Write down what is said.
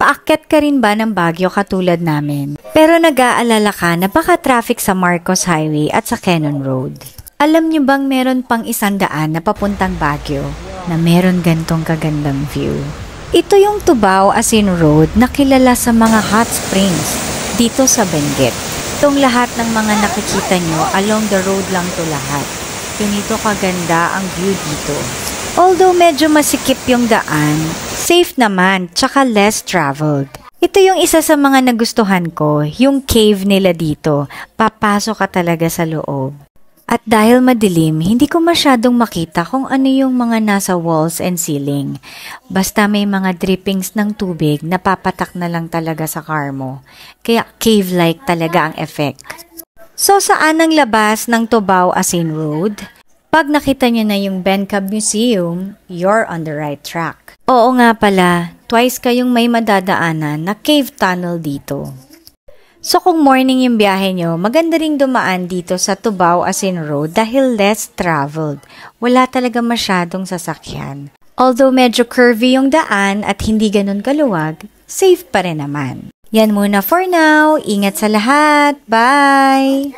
Paakyat ka rin ba ng Baguio katulad namin? Pero nag-aalala ka na baka traffic sa Marcos Highway at sa Cannon Road. Alam niyo bang meron pang 100 na papuntang Baguio na meron gantong kagandang view? Ito yung Tubao Asin Road na kilala sa mga hot springs dito sa Benguet. Itong lahat ng mga nakikita nyo, along the road lang to lahat. Ganito kaganda ang view dito. Although medyo masikip yung daan, safe naman, tsaka less traveled. Ito yung isa sa mga nagustuhan ko, yung cave nila dito. Papasok ka talaga sa loob. At dahil madilim, hindi ko masyadong makita kung ano yung mga nasa walls and ceiling. Basta may mga drippings ng tubig na papatak na lang talaga sa car mo. Kaya cave-like talaga ang effect. So saan ang labas ng Tubao Asin Road? Pag nakita nyo na yung Bencab Museum, you're on the right track. Oo nga pala, twice kayong may madadaanan na cave tunnel dito. So kung morning yung biyahe nyo, maganda ring dumaan dito sa Tubao Asin Road dahil less traveled. Wala talaga masyadong sasakyan. Although medyo curvy yung daan at hindi ganun kaluwag, safe pa rin naman. Yan muna for now. Ingat sa lahat. Bye!